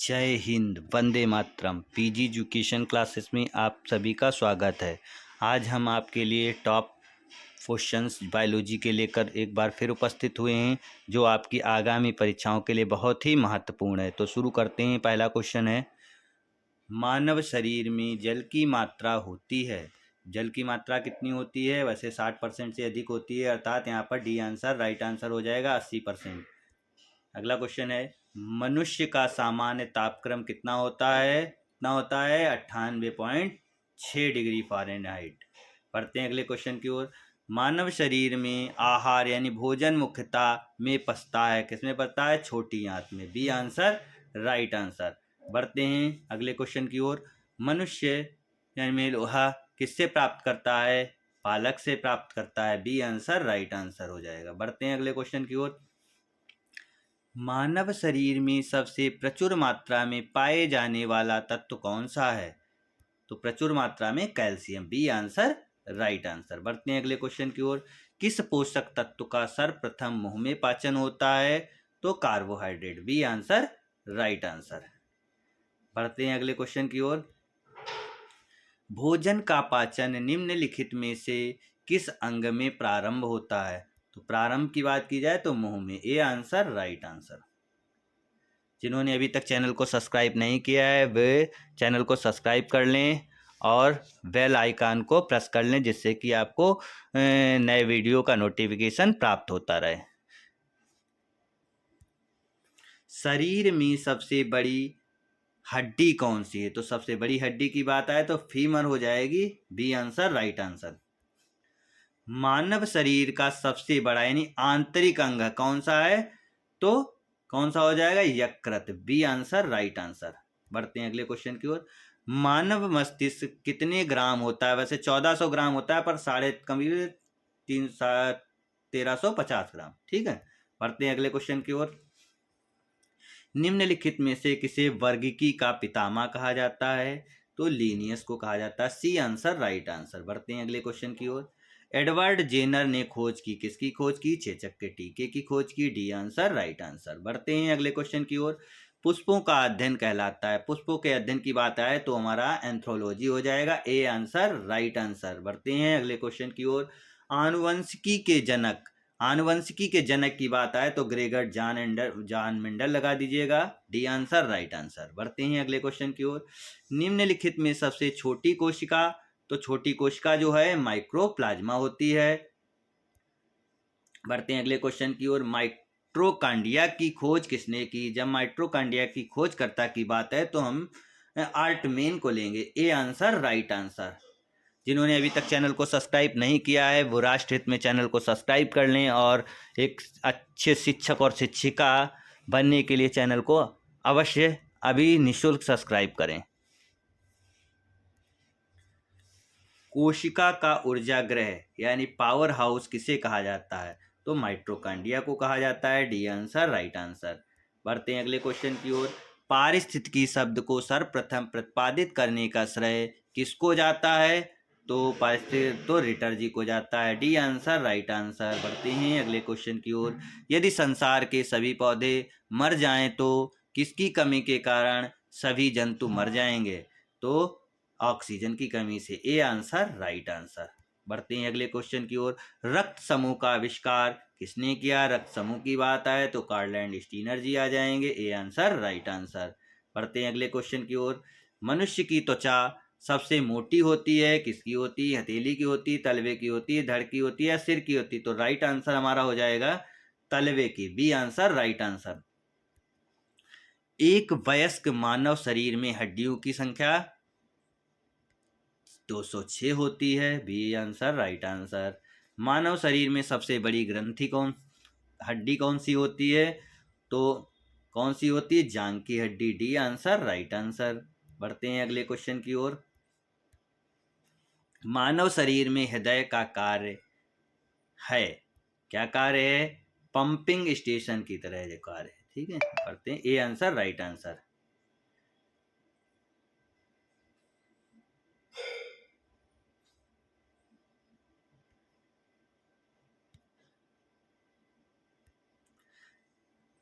जय Hind, Vande Mataram. PG education classes में आप सभी का स्वागत है। आज हम आपके लिए टॉप क्वेश्चंस बायोलॉजी के लेकर एक बार फिर उपस्थित हुए हैं, जो आपकी आगामी परीक्षाओं के लिए बहुत ही महत्वपूर्ण है। तो शुरू करते हैं। पहला क्वेश्चन है, मानव शरीर में जल की मात्रा होती है। जल की मात्रा कितनी होती है? वैसे 60% से अधिक होती है, अर्थात यहाँ पर डी आंसर राइट आंसर हो जाएगा, 80%। अगला क्वेश्चन है, मनुष्य का सामान्य तापक्रम कितना होता है? 98.6 डिग्री फ़ारेनहाइट। पढ़ते हैं अगले क्वेश्चन की ओर। मानव शरीर में आहार यानी भोजन मुख्यतः में पचता है। किसमें पचता है? छोटी आंत में। B answer right answer. बढ़ते हैं अगले क्वेश्चन की ओर। मनुष्य यानी लोहा किससे प्राप्त करता है? पालक से प्राप्त करता है। बी आंसर राइट आंसर हो जाएगा। बढ़ते हैं अगले क्वेश्चन की ओर। मानव शरीर में सबसे प्रचुर मात्रा में पाए जाने वाला तत्व कौन सा है? तो प्रचुर मात्रा में calcium. B answer right answer. बढ़ते हैं अगले क्वेश्चन की ओर। किस पोषक तत्व का सर्वप्रथम मुंह में पाचन होता है? तो carbohydrate. B answer right answer. बढ़ते हैं अगले क्वेश्चन की ओर। भोजन का पाचन निम्नलिखित में से किस अंग में प्रारंभ होता है? तो प्रारंभ की बात की जाए तो मुंह में। ए आंसर राइट आंसर। जिन्होंने अभी तक चैनल को सब्सक्राइब नहीं किया है वे चैनल को सब्सक्राइब कर लें और बेल आइकन को प्रेस कर लें, जिससे कि आपको नए वीडियो का नोटिफिकेशन प्राप्त होता रहे। शरीर में सबसे बड़ी हड्डी कौन सी है? तो सबसे बड़ी हड्डी की बात आए तो फीमर हो जाएगी। B answer right answer. मानव शरीर का सबसे बड़ा यानी आंतरिक अंग कौन सा है? तो कौन सा हो जाएगा? यकृत। B answer right answer. बढ़ते हैं अगले क्वेश्चन की ओर। मानव मस्तिष्क कितने ग्राम होता है? वैसे 1400 ग्राम होता है, पर साढ़े कभी 1350 ग्राम। ठीक है। बढ़ते हैं अगले क्वेश्चन की ओर। निम्नलिखित में से किसे वर्गीकी का पितामह कहा जाता है? तो लीनियस को कहा जाता है। C answer right answer. बढ़ते हैं अगले क्वेश्चन की ओर। एडवर्ड जेनर ने खोज की। किसकी खोज की? चेचक के टीके की खोज की। D answer right answer. बढ़ते हैं अगले क्वेश्चन की ओर। पुष्पों का अध्ययन कहलाता है। पुष्पों के अध्ययन की बात आए तो हमारा एंथ्रोलॉजी हो जाएगा। ए आंसर राइट आंसर। बढ़ते हैं अगले क्वेश्चन की ओर। आनुवंशिकी के जनक, आनुवंशिकी के जनक की बात आए तो ग्रेगर जॉन मेंडल लगा दीजिएगा। D answer right answer. बढ़ते हैं अगले क्वेश्चन की ओर। निम्नलिखित में सबसे छोटी कोशिका, तो छोटी कोशिका जो है माइक्रोप्लाज्मा होती है। बढ़ते हैं अगले क्वेश्चन की ओर। माइट्रोकांडिया की खोज किसने की? जब माइट्रोकांडिया की खोजकर्ता की बात है तो हम आर्टमेन को लेंगे। ए आंसर राइट आंसर। जिन्होंने अभी तक चैनल को सब्सक्राइब नहीं किया है वो राष्ट्र हित में चैनल को सब्सक्राइब कर लें और एक अच्छे शिक्षक और शिक्षिका बनने के लिए चैनल को अवश्य अभी निःशुल्क सब्सक्राइब करें। कोशिका का ऊर्जा ग्रह यानी पावर हाउस किसे कहा जाता है? तो माइट्रोकांडिया को कहा जाता है। D answer right answer. बढ़ते हैं अगले क्वेश्चन की ओर। पारिस्थितिकी शब्द को सर्वप्रथम प्रतिपादित करने का श्रेय किसको जाता है? तो पारिस्थितिकी तो रिटर जी को जाता है। D answer right answer. बढ़ते हैं अगले क्वेश्चन की ओर। यदि संसार के सभी पौधे मर जाएं तो किसकी कमी के कारण सभी जंतु मर जाएंगे? तो ऑक्सीजन की कमी से। ए आंसर राइट आंसर। बढ़ते हैं अगले क्वेश्चन की ओर। रक्त समूह का आविष्कार किसने किया? रक्त समूह की बात आए तो कार्ल एंड स्टीनर जी आ जाएंगे। ए आंसर राइट आंसर। बढ़ते हैं अगले क्वेश्चन की ओर। मनुष्य की त्वचा सबसे मोटी होती है। किसकी होती है? हथेली की होती है, तलवे की होती है, धड़ की होती है, सिर की होती है। तो राइट आंसर हमारा हो जाएगा तलवे की। B answer right answer. एक वयस्क मानव शरीर में हड्डियों की संख्या 206 होती है। B answer right answer. मानव शरीर में सबसे बड़ी ग्रंथि हड्डी कौन सी होती है? तो कौन सी होती है? जांघ की हड्डी। D answer right answer. बढ़ते हैं अगले क्वेश्चन की ओर। मानव शरीर में हृदय का कार्य है, क्या कार्य है? पंपिंग स्टेशन की तरह जो कार्य है। ठीक है। पढ़ते हैं। A answer right answer.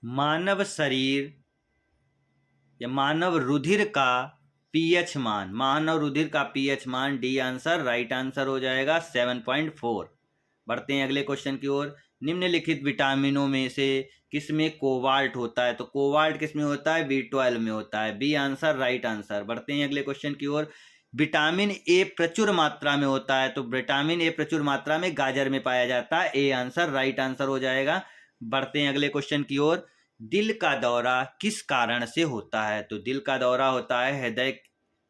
मानव शरीर या मानव रुधिर का पीएच मान, मानव रुधिर का पीएच मान, डी आंसर, राइट आंसर हो जाएगा 7.4। बढ़ते हैं अगले क्वेश्चन की ओर। निम्नलिखित विटामिनों में से किसमें कोबाल्ट होता है? तो कोबाल्ट किसमें होता है? B12 में होता है, बी आंसर, राइट आंसर। बढ़ते हैं अगले क्वेश्चन की ओर। विटामिन ए प्रचुर मात्रा में होता है, तो विटामिन ए प्रचुर मात्रा में गाजर में पाया जाता है, ए आंसर, राइट आंसर हो जाएगा। बढ़ते हैं अगले क्वेश्चन की ओर। दिल का दौरा किस कारण से होता है? तो दिल का दौरा होता है हृदय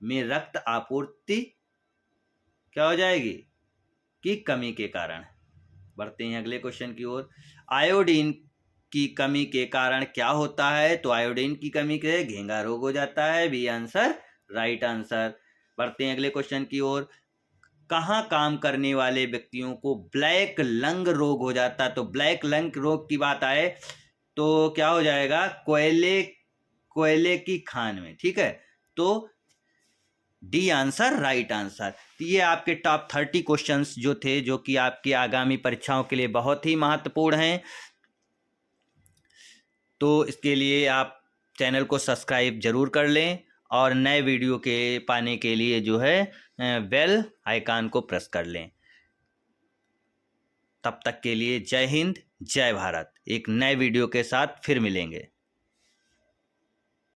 में रक्त आपूर्ति क्या हो जाएगी? की कमी के कारण। बढ़ते हैं अगले क्वेश्चन की ओर। आयोडीन की कमी के कारण क्या होता है? तो आयोडीन की कमी से घेंगा रोग हो जाता है, बी आंसर, राइट आंसर। बढ़ते हैं अगले क्वेश्चन की ओर। कहाँ काम करने वाले व्यक्तियों को ब्लैक लंग रोग हो जाता है? तो ब्लैक लंग रोग की बात आए तो क्या हो जाएगा? कोयले की खान में, ठीक है। तो डी आंसर, राइट आंसर। तो ये आपके टॉप 30 क्वेश्चंस जो थे, जो कि आपकी आगामी परीक्षाओं के लिए बहुत ही महत्वपूर्ण हैं। तो इसके लिए आप चैनल को सब्सक्राइब जरूर कर लें और नए वीडियो के पाने के लिए जो है बेल आइकन को प्रेस कर लें। तब तक के लिए जय हिंद, जय भारत। एक नए वीडियो के साथ फिर मिलेंगे।